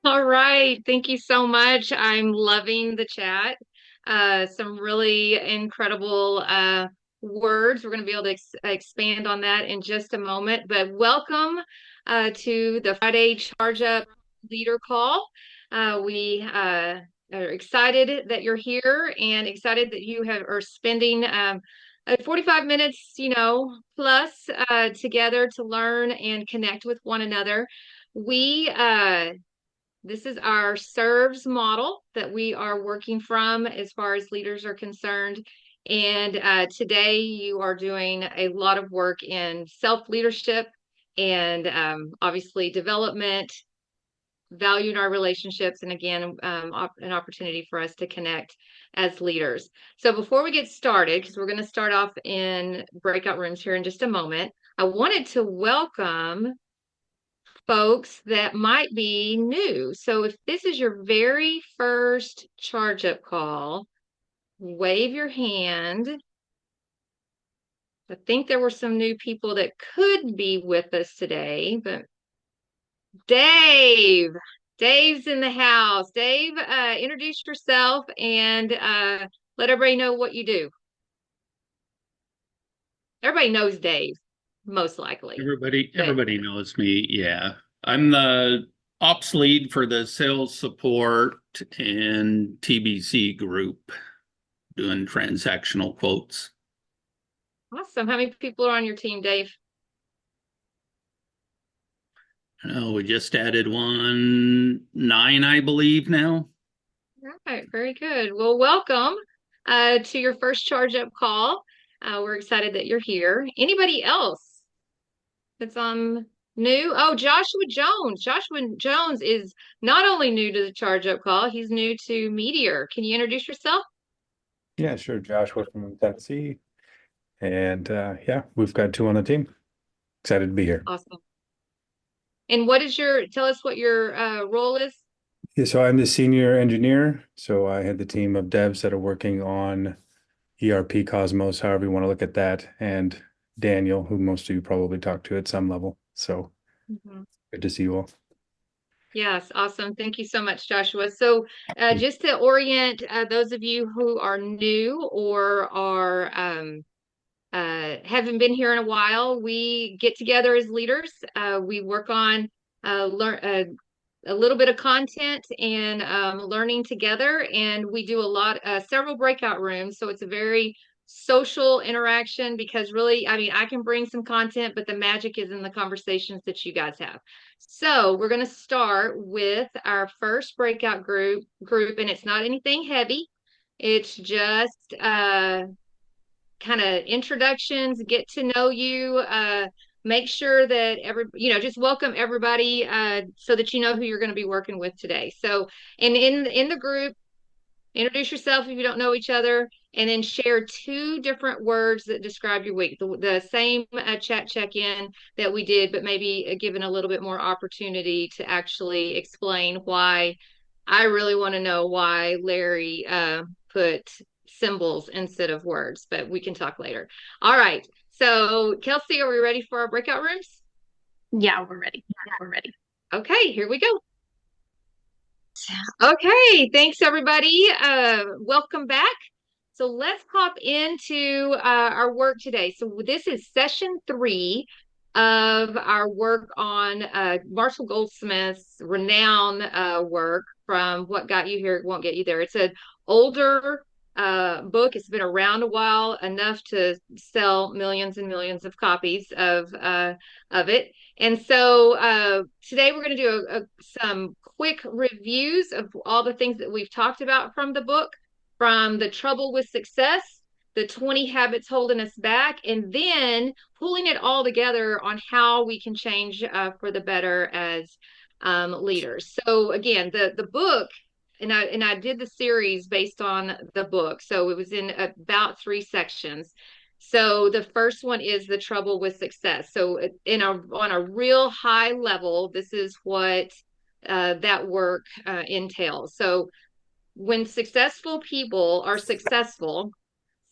All right. Thank you so much. I'm loving the chat. Some really incredible words. We're going to be able to expand on that in just a moment. But welcome to the Friday Charge Up Leader Call. We are excited that you're here and excited that are spending 45 minutes, plus together to learn and connect with one another. We This is our SERVES model that we are working from as far as leaders are concerned. And today you are doing a lot of work in self-leadership and obviously development, value in our relationships, and again, an opportunity for us to connect as leaders. So before we get started, because we're going to start off in breakout rooms here in just a moment, I wanted to welcome folks that might be new. So if this is your very first charge up call, wave your hand. I think there were some new people that could be with us today, but Dave, Dave's in the house. Dave, introduce yourself and let everybody know what you do. Everybody knows Dave, most likely, Everybody, but everybody knows me. Yeah. I'm the ops lead for the sales support and TBC group doing transactional quotes. awesome. How many people are on your team, Dave? We just added one, 9, I believe now. All right, very good. Well, welcome to your first charge up call. We're excited that you're here. Anybody else that's new? Oh, Joshua Jones. Joshua Jones is not only new to the charge up call, he's new to Meteor. Can you introduce yourself? Yeah, sure. Joshua from Tennessee. And yeah, we've got two on the team. Excited to be here. Awesome. And tell us what your role is? Yeah, so I'm the senior engineer. So I had the team of devs that are working on ERP Cosmos, however you want to look at that, and Daniel, who most of you probably talked to at some level. So Mhm. good to see you all. Yes, awesome. Thank you so much, Joshua. So, just to orient those of you who are new or are haven't been here in a while, we get together as leaders. We work on learn a little bit of content and learning together, and we do several breakout rooms. So it's a very social interaction because really, I mean, I can bring some content, but the magic is in the conversations that you guys have. So we're going to start with our first breakout group, and it's not anything heavy. It's just kind of introductions, get to know you, make sure that just welcome everybody so that you know who you're going to be working with today. So, and in the group, introduce yourself if you don't know each other, and then share two different words that describe your week. The same chat check-in that we did, but maybe given a little bit more opportunity to actually explain why. I really want to know why Larry put symbols instead of words, but we can talk later. All right. So, Kelsey, are we ready for our breakout rooms? Yeah, we're ready. We're ready. Okay, here we go. Okay, thanks everybody. Welcome back. So let's hop into our work today. So this is session 3 of our work on Marshall Goldsmith's renowned work from What Got You Here Won't Get You There. It's an older book. It's been around a while, enough to sell millions and millions of copies of it. And so today we're going to do some quick reviews of all the things that we've talked about from the book, from the trouble with success, the 20 habits holding us back, and then pulling it all together on how we can change for the better as leaders. So again, the book, and I did the series based on the book. So it was in about 3 sections. So the first one is the trouble with success. So on a real high level, this is what that work entails. So when successful people are successful,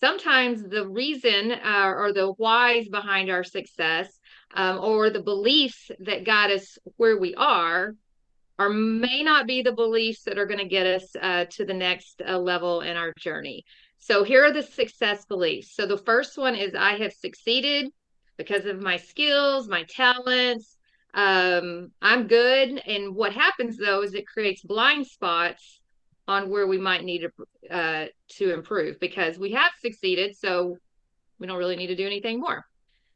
sometimes the reason or the whys behind our success or the beliefs that got us where we are or may not be the beliefs that are going to get us to the next level in our journey. So here are the success beliefs. So the first one is I have succeeded because of my skills, my talents. I'm good. And what happens though is it creates blind spots on where we might need to improve, because we have succeeded. So we don't really need to do anything more.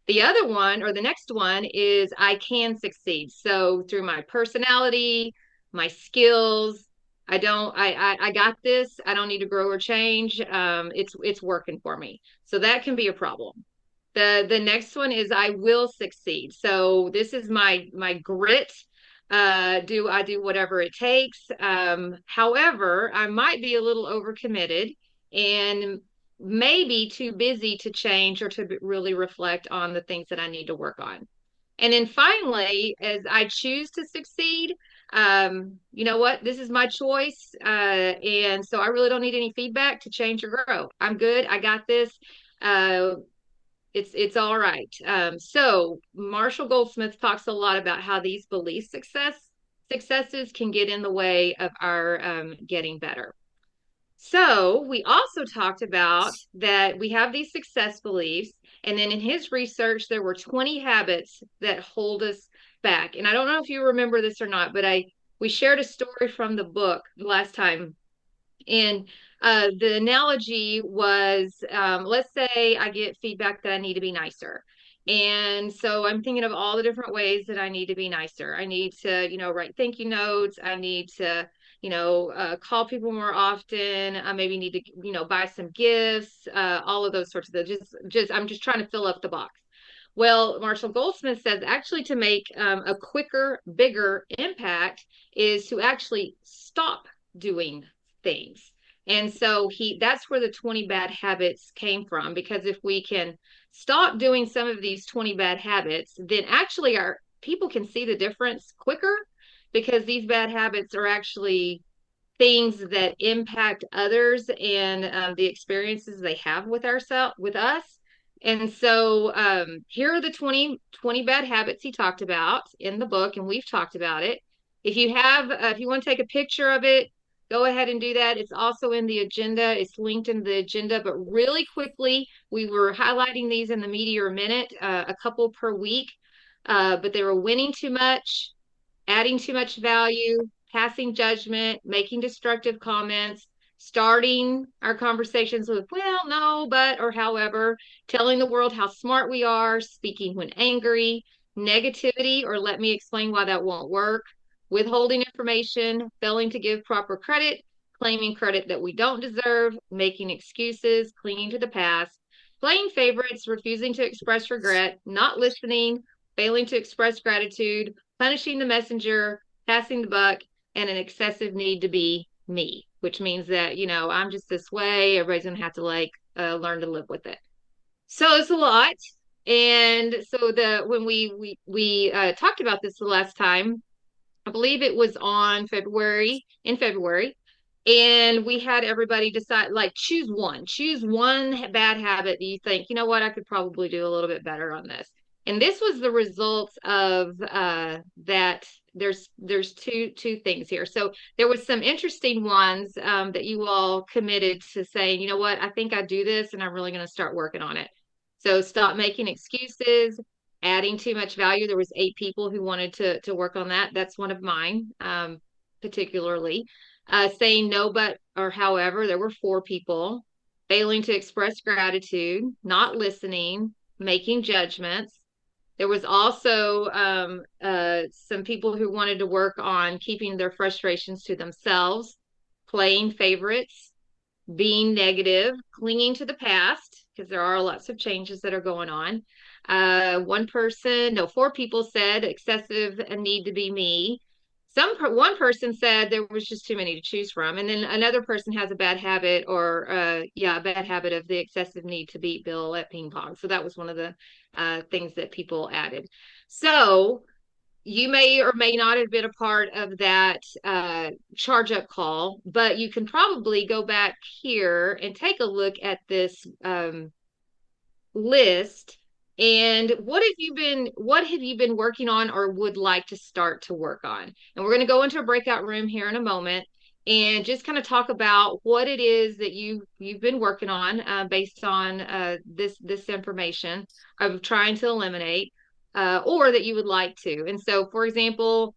The other one, or the next one, is I can succeed. So through my personality, my skills, I got this. I don't need to grow or change. It's working for me. So that can be a problem. The next one is I will succeed. So this is my grit. I do whatever it takes. However, I might be a little overcommitted and maybe too busy to change or to really reflect on the things that I need to work on. And then finally, as I choose to succeed, you know what? This is my choice. And so I really don't need any feedback to change or grow. I'm good. I got this. It's all right. So Marshall Goldsmith talks a lot about how these belief successes can get in the way of our getting better. So we also talked about that we have these success beliefs, and then in his research, there were 20 habits that hold us back. And I don't know if you remember this or not, but we shared a story from the book last time. And the analogy was, let's say I get feedback that I need to be nicer. And so I'm thinking of all the different ways that I need to be nicer. I need to, write thank you notes. I need to, call people more often. I maybe need to, buy some gifts, all of those sorts of things. I'm just trying to fill up the box. Well, Marshall Goldsmith says actually to make a quicker, bigger impact is to actually stop doing things. And so that's where the 20 bad habits came from, because if we can stop doing some of these 20 bad habits, then actually our people can see the difference quicker, because these bad habits are actually things that impact others and the experiences they have with us. And so here are the 20 bad habits he talked about in the book, and we've talked about it. If you want to take a picture of it, go ahead and do that. It's also in the agenda. It's linked in the agenda. But really quickly, we were highlighting these in the Meteor Minute, a couple per week. But they were winning too much, adding too much value, passing judgment, making destructive comments, starting our conversations with, well, no, but, or however, telling the world how smart we are, speaking when angry, negativity, or let me explain why that won't work, withholding information, failing to give proper credit, claiming credit that we don't deserve, making excuses, clinging to the past, playing favorites, refusing to express regret, not listening, failing to express gratitude, punishing the messenger, passing the buck, and an excessive need to be me, which means that, I'm just this way. Everybody's going to have to learn to live with it. So it's a lot. And so when we talked about this the last time, I believe it was in February, and we had everybody decide, choose one bad habit that you think, you know what, I could probably do a little bit better on this. And this was the results of that. There's two things here. So there was some interesting ones that you all committed to saying, you know what, I think I do this and I'm really going to start working on it. So stop making excuses, adding too much value. There was 8 people who wanted to work on that. That's one of mine, particularly. Saying no, but, or however, there were 4 people. Failing to express gratitude, not listening, making judgments. There was also some people who wanted to work on keeping their frustrations to themselves, playing favorites, being negative, clinging to the past, because there are lots of changes that are going on. 4 people said excessive need to be me. One person said there was just too many to choose from. And then another person has a bad habit a bad habit of the excessive need to beat Bill at ping pong. So that was one of the things that people added. So you may or may not have been a part of that charge up call, but you can probably go back here and take a look at this list And what have you been working on or would like to start to work on? And we're going to go into a breakout room here in a moment and just kind of talk about what it is that you've been working on based on this information of trying to eliminate or that you would like to. And so, for example,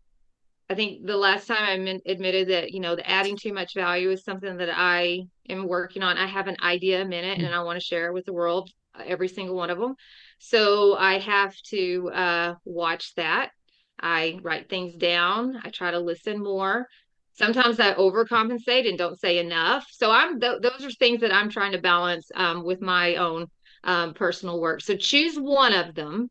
I think the last time I admitted that, the adding too much value is something that I am working on. I have an idea a minute and I want to share it with the world, every single one of them. So I have to watch that. I write things down. I try to listen more. Sometimes I overcompensate and don't say enough. So those are things that I'm trying to balance with my own personal work. So choose one of them,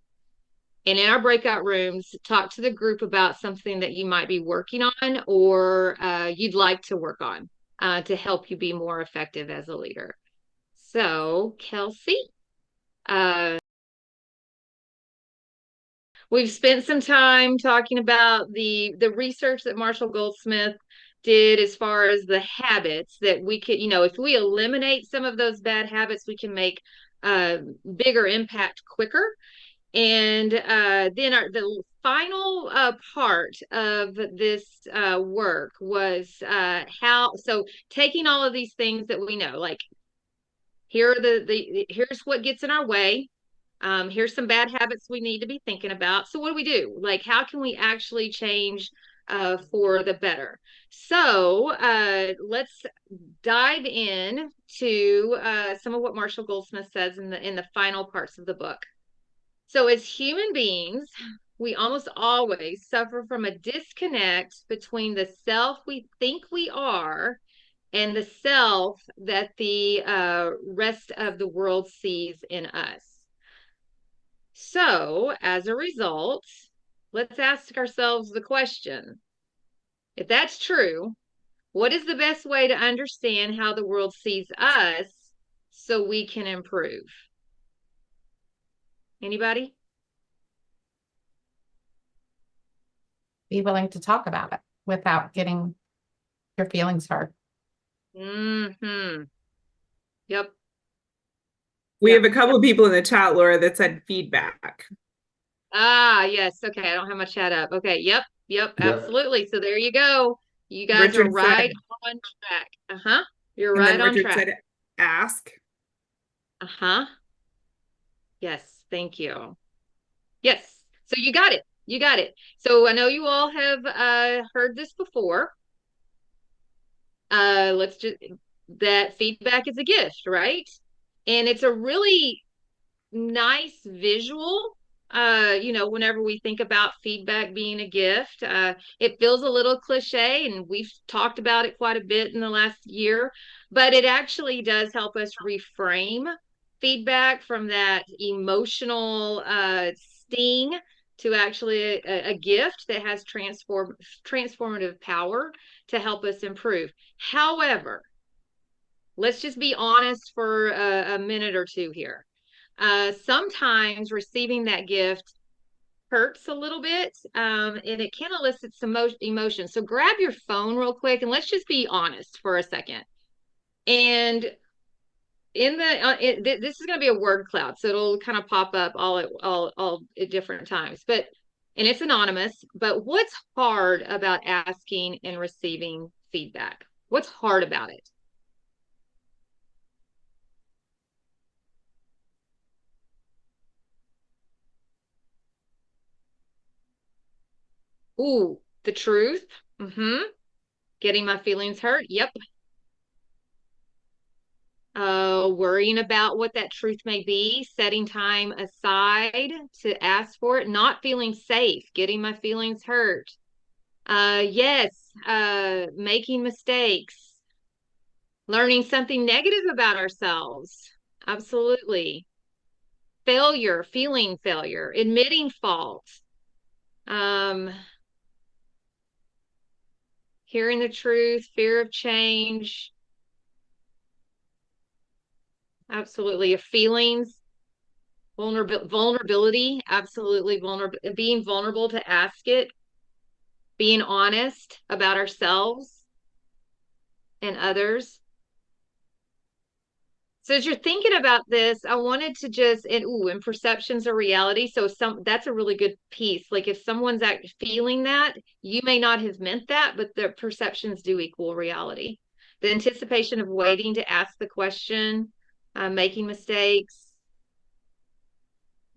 and in our breakout rooms, talk to the group about something that you might be working on or you'd like to work on to help you be more effective as a leader. So, Kelsey, we've spent some time talking about the research that Marshall Goldsmith did as far as the habits that we could, if we eliminate some of those bad habits, we can make bigger impact quicker. And then the final part of this work was so taking all of these things that we know, like here are here's what gets in our way. Here's some bad habits we need to be thinking about. So what do we do? Like, how can we actually change for the better? So let's dive in to some of what Marshall Goldsmith says in the final parts of the book. So as human beings, we almost always suffer from a disconnect between the self we think we are and the self that the rest of the world sees in us. So as a result, let's ask ourselves the question, if that's true, what is the best way to understand how the world sees us so we can improve? Anybody? Be willing to talk about it without getting your feelings hurt. Mm-hmm. Yep. We have a couple of people in the chat, Laura, that said feedback. Ah, yes. Okay. I don't have my chat up. Okay. Yep. Absolutely. So there you go. You guys Richard are right said, on track. Uh-huh. You're and right then on Richard track. said, ask. Uh-huh. Yes. Thank you. Yes. So you got it. You got it. So I know you all have heard this before. That feedback is a gift, right? And it's a really nice visual. Whenever we think about feedback being a gift, it feels a little cliche, and we've talked about it quite a bit in the last year, but it actually does help us reframe feedback from that emotional sting to actually a gift that has transformative power to help us improve. However, let's just be honest for a minute or two here. Sometimes receiving that gift hurts a little bit, and it can elicit some emotion. So grab your phone real quick and let's just be honest for a second. And in this is going to be a word cloud, so it'll kind of pop up all at different times. And it's anonymous. But what's hard about asking and receiving feedback? What's hard about it? Ooh, the truth. Mm-hmm. Getting my feelings hurt. Yep. Worrying about what that truth may be, setting time aside to ask for it, not feeling safe, getting my feelings hurt. Yes, making mistakes, learning something negative about ourselves. Absolutely. Failure, feeling failure, admitting fault. Hearing the truth, fear of change. Absolutely. Your feelings, vulnerability, absolutely being vulnerable to ask it, being honest about ourselves and others. So as you're thinking about this, I wanted to just, and perceptions are reality. So that's a really good piece. Like if someone's feeling that, you may not have meant that, but the perceptions do equal reality. The anticipation of waiting to ask the question, making mistakes,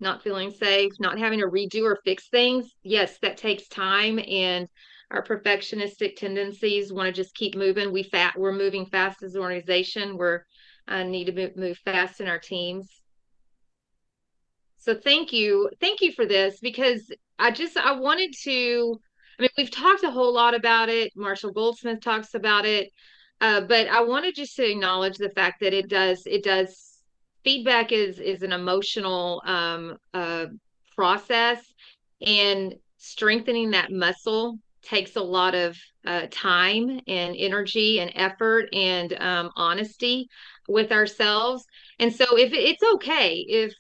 not feeling safe, not having to redo or fix things. Yes, that takes time, and our perfectionistic tendencies want to just keep moving. We're moving fast as an organization. We're need to move fast in our teams. So thank you for this, because I wanted to. I mean, we've talked a whole lot about it. Marshall Goldsmith talks about it, but I wanted just to acknowledge the fact that it does. Feedback is an emotional process, and strengthening that muscle takes a lot of time and energy and effort and honesty with ourselves. And so if it's okay if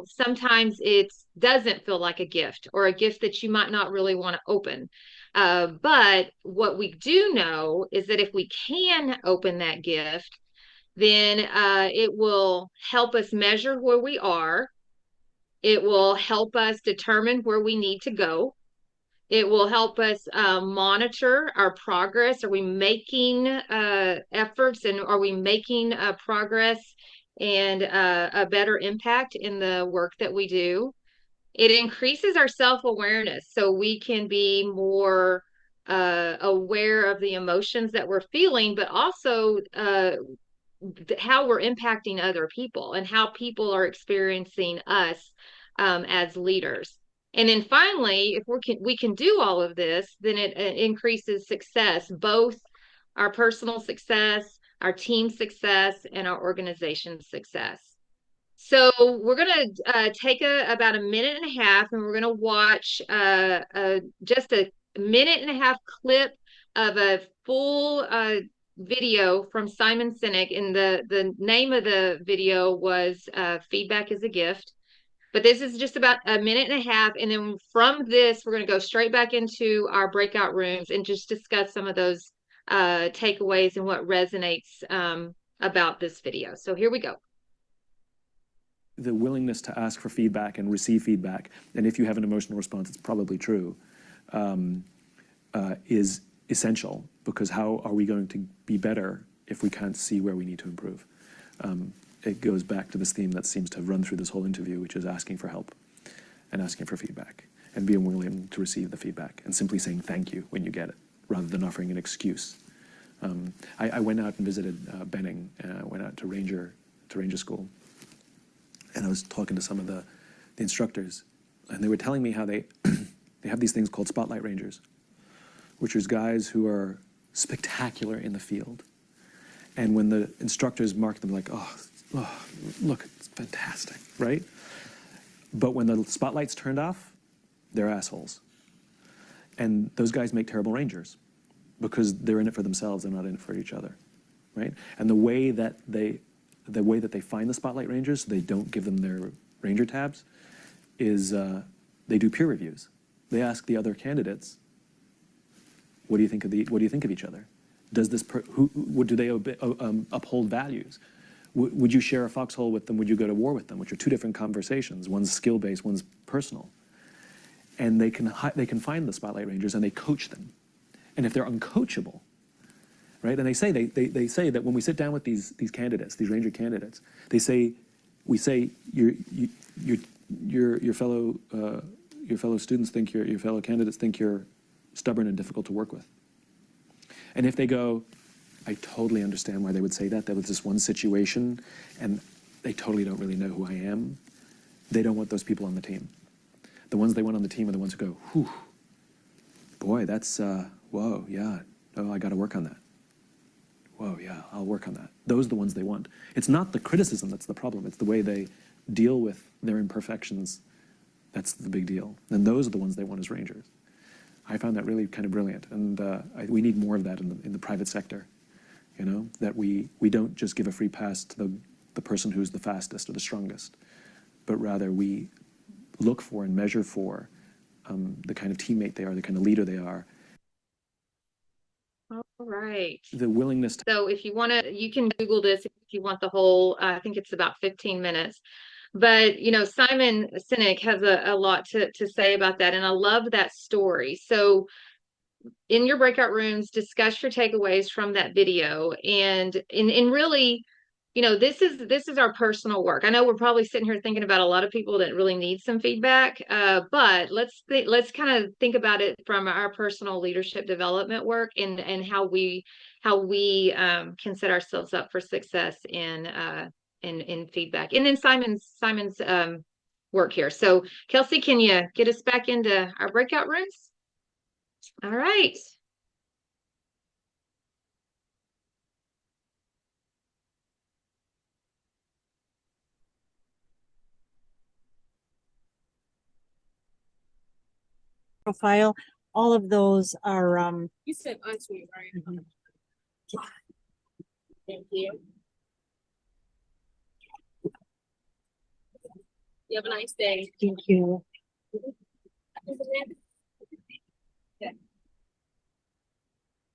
sometimes it doesn't feel like a gift, or a gift that you might not really want to open. But what we do know is that if we can open that gift, then it will help us measure where we are. It will help us determine where we need to go. It will help us monitor our progress. Are we making efforts, and are we making progress and a better impact in the work that we do? It increases our self-awareness, so we can be more aware of the emotions that we're feeling, but also how we're impacting other people and how people are experiencing us as leaders. And then finally, if we can do all of this, then it increases success, both our personal success, our team success, and our organization's success. So we're going to take about a minute and a half, and we're going to watch just a minute and a half clip of a full video from Simon Sinek, and the name of the video was Feedback is a Gift. But this is just about a minute and a half, and then from this we're going to go straight back into our breakout rooms and just discuss some of those takeaways and what resonates about this video. So here we go. The willingness to ask for feedback and receive feedback, and if you have an emotional response, it's probably true, is essential, because how are we going to be better if we can't see where we need to improve? It goes back to this theme that seems to have run through this whole interview, which is asking for help and asking for feedback and being willing to receive the feedback and simply saying thank you when you get it, rather than offering an excuse. I went out and visited Benning, went out to Ranger School, and I was talking to some of the instructors, and they were telling me how they have these things called Spotlight Rangers, which is guys who are spectacular in the field. And when the instructors mark them, like, oh, look, it's fantastic, right? But when the spotlight's turned off, they're assholes. And those guys make terrible rangers, because they're in it for themselves, they're not in it for each other, right? And the way that they find the Spotlight Rangers, so they don't give them their ranger tabs, is they do peer reviews. They ask the other candidates, what do you think of each other? Does this do they uphold values? Would you share a foxhole with them? Would you go to war with them? Which are two different conversations. One's skill-based, one's personal. And they can find the Spotlight Rangers and they coach them. And if they're uncoachable, right? And they say that when we sit down with these candidates, these ranger candidates, we say your fellow students think your fellow candidates think you're stubborn and difficult to work with. And if they go, I totally understand why they would say that. There was this one situation, and they totally don't really know who I am. They don't want those people on the team. The ones they want on the team are the ones who go, whew, boy, that's, whoa, yeah, oh, I got to work on that. Whoa, yeah, I'll work on that. Those are the ones they want. It's not the criticism that's the problem. It's the way they deal with their imperfections. That's the big deal. And those are the ones they want as rangers. I found that really kind of brilliant, and we need more of that in the private sector. You know, that we don't just give a free pass to the person who's the fastest or the strongest, but rather we look for and measure for the kind of teammate they are, the kind of leader they are. All right. The willingness to... So if you want to, you can Google this. If you if you want the whole, I think it's about 15 minutes. But, you know, Simon Sinek has a lot to say about that. And I love that story. So in your breakout rooms, discuss your takeaways from that video. And really, you know, this is our personal work. I know we're probably sitting here thinking about a lot of people that really need some feedback, but let's kind of think about it from our personal leadership development work and how we can set ourselves up for success in feedback. And then Simon's work here. So Kelsey, can you get us back into our breakout rooms? All right. Profile, all of those are You said unsweet, right? Mhm. Thank you. You have a nice day. thank you.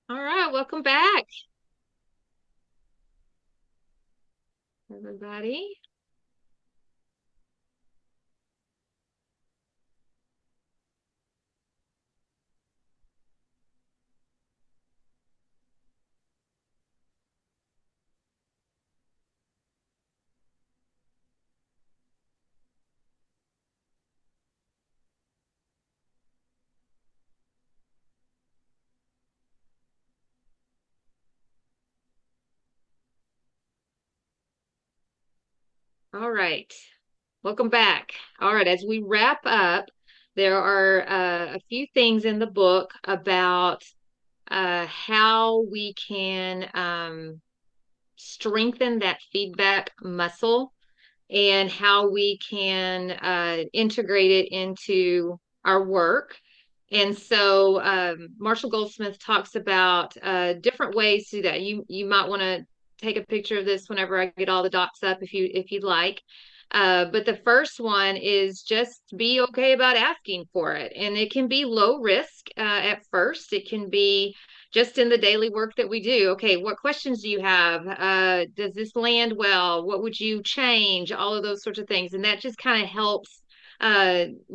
All right, welcome back, everybody. All right, welcome back. All right, as we wrap up, there are a few things in the book about how we can strengthen that feedback muscle and how we can integrate it into our work. And so Marshall Goldsmith talks about different ways to do that. You might want to take a picture of this whenever I get all the dots up if you'd like. But the first one is just be okay about asking for it. And it can be low risk at first. It can be just in the daily work that we do. Okay, what questions do you have? Does this land well? What would you change? All of those sorts of things. And that just kind of helps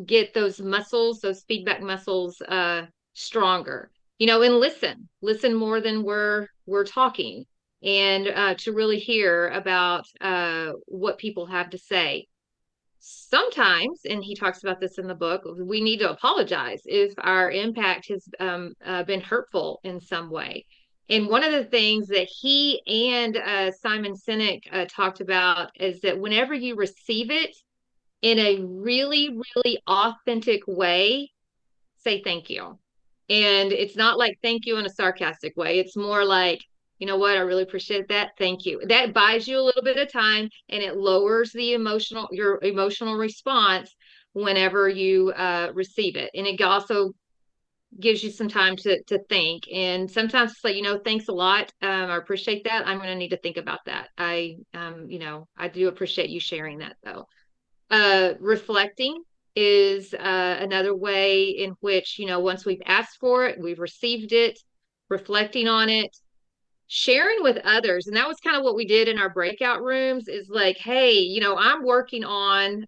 get those muscles, those feedback muscles stronger. You know, and listen more than we're talking, and to really hear about what people have to say. Sometimes, and he talks about this in the book, we need to apologize if our impact has been hurtful in some way. And one of the things that he and Simon Sinek talked about is that whenever you receive it in a really, really authentic way, say thank you. And it's not like thank you in a sarcastic way. It's more like, you know what, I really appreciate that. Thank you. That buys you a little bit of time, and it lowers your emotional response whenever you receive it. And it also gives you some time to think. And sometimes it's like, you know, thanks a lot. I appreciate that. I'm going to need to think about that. I do appreciate you sharing that though. Reflecting is another way in which, you know, once we've asked for it, we've received it, reflecting on it, sharing with others. And that was kind of what we did in our breakout rooms is like, hey, you know, I'm working on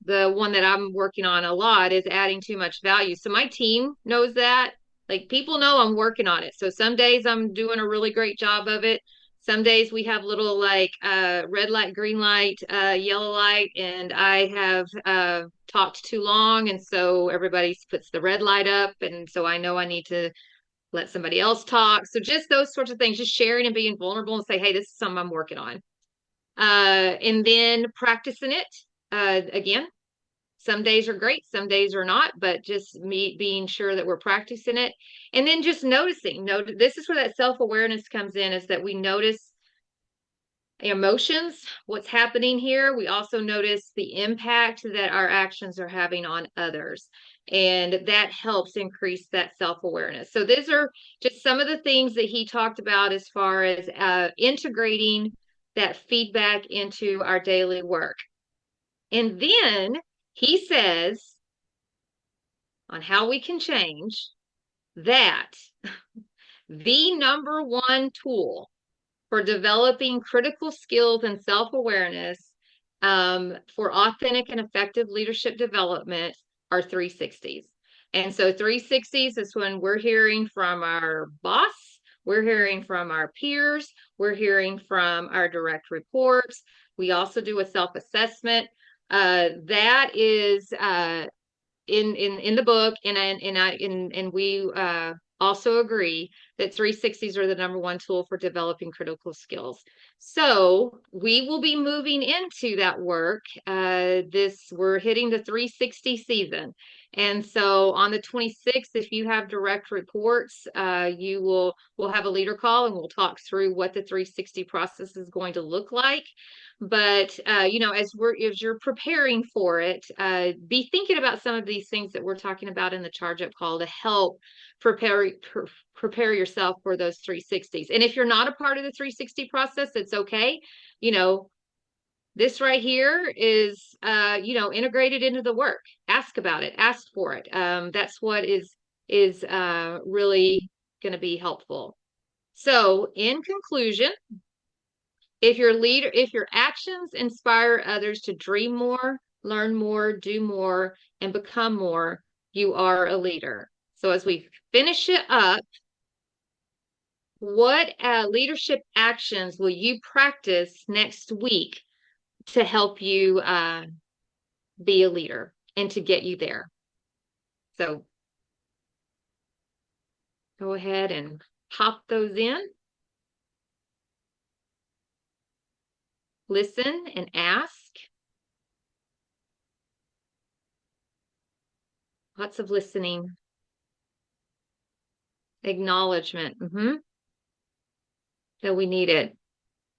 the one that I'm working on a lot is adding too much value. So my team knows that. Like people know I'm working on it. So some days I'm doing a really great job of it. Some days we have little like red light, green light, yellow light, and I have talked too long. And so everybody puts the red light up. And so I know I need to let somebody else talk. So just those sorts of things, just sharing and being vulnerable and say, hey, this is something I'm working on. And then practicing it. Again, some days are great, some days are not, but just me being sure that we're practicing it. And then just noticing, this is where that self-awareness comes in, is that we notice emotions, what's happening here. We also notice the impact that our actions are having on others. And that helps increase that self-awareness. So these are just some of the things that he talked about as far as integrating that feedback into our daily work. And then he says on how we can change that the number one tool for developing critical skills and self-awareness for authentic and effective leadership development are 360s. And so 360s is when we're hearing from our boss, we're hearing from our peers, we're hearing from our direct reports. We also do a self-assessment. That is in the book, and we also agree that 360s are the #1 tool for developing critical skills. So we will be moving into that work. We're hitting the 360 season. And so on the 26th, if you have direct reports, we'll have a leader call and we'll talk through what the 360 process is going to look like. But as you're preparing for it, be thinking about some of these things that we're talking about in the charge up call to help prepare yourself for those 360s. And if you're not a part of the 360 process, it's okay. This right here is integrated into the work. Ask about it, ask for it. That's what is really going to be helpful. So in conclusion, if your actions inspire others to dream more, learn more, do more, and become more, you are a leader. So as we finish it up, what leadership actions will you practice next week to help you be a leader and to get you there? So go ahead and pop those in. Listen and ask. Lots of listening. Acknowledgement. That we need it.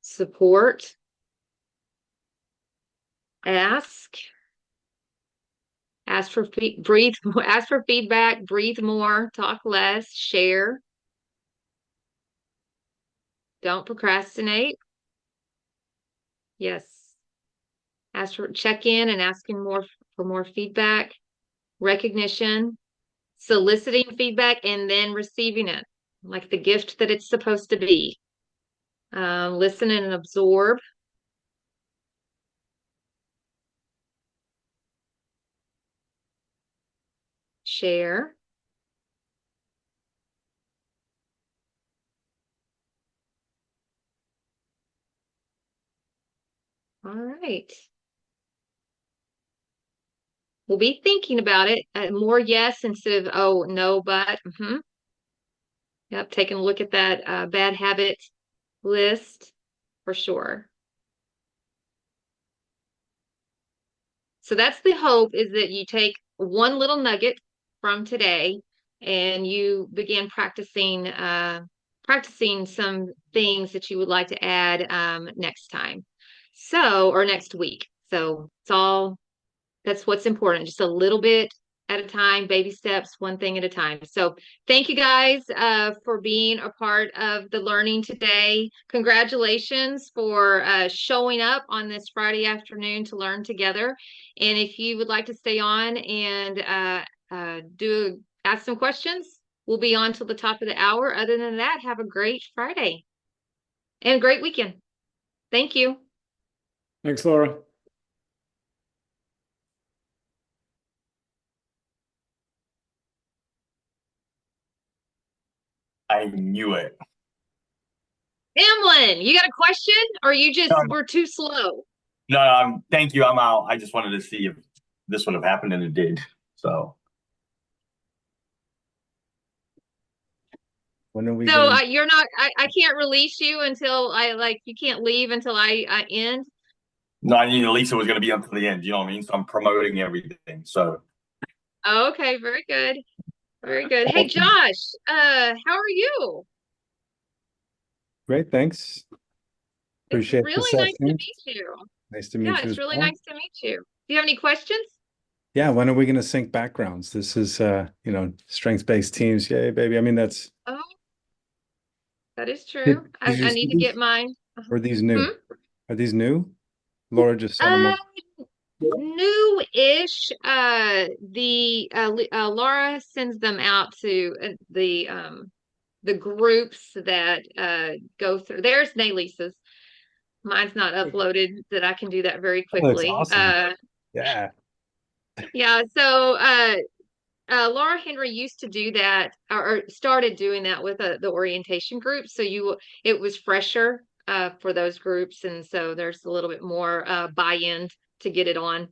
Support. Ask. Ask for feedback, breathe more, talk less, share. Don't procrastinate. Yes. Ask for check in and asking for more feedback, recognition, soliciting feedback, and then receiving it like the gift that it's supposed to be. Listen and absorb. Share. All right. We'll be thinking about it. More yes instead of oh, no, but. Yep, taking a look at that bad habit list for sure. So that's the hope, is that you take one little nugget from today and you begin practicing some things that you would like to add next time. Or next week. So that's what's important. Just a little bit at a time, baby steps, one thing at a time. So thank you guys for being a part of the learning today. Congratulations for showing up on this Friday afternoon to learn together. And if you would like to stay on and ask some questions, we'll be on till the top of the hour. Other than that, have a great Friday and a great weekend. Thank you. Thanks, Laura. I knew it. Emlyn, you got a question, or you just were too slow? No, thank you. I'm out. I just wanted to see if this would have happened, and it did. So. When are we So gonna... you're not. I can't release you until you can't leave until I end. No, I knew Lisa was going to be up to the end. You know what I mean? So I'm promoting everything. So. Oh, okay, very good, very good. Hey, Josh, how are you? Great, thanks. Appreciate It's really nice to session. meet you. Nice to meet you Yeah, it's as really well. nice to meet you. Do you have any questions? Yeah, when are we going to sync backgrounds? This is, strengths-based teams. Yay, baby. I mean, that's... Oh, that is true. I need to get mine. Or are these new? Are these new? Laura just sent them up. New-ish. Laura sends them out to the groups that go through. There's Naylisa's. Mine's not uploaded that I can do that very That looks quickly. awesome. Yeah. Yeah, so Laura Henry used to do that or started doing that with the orientation group. So it was fresher for those groups. And so there's a little bit more buy-in to get it on.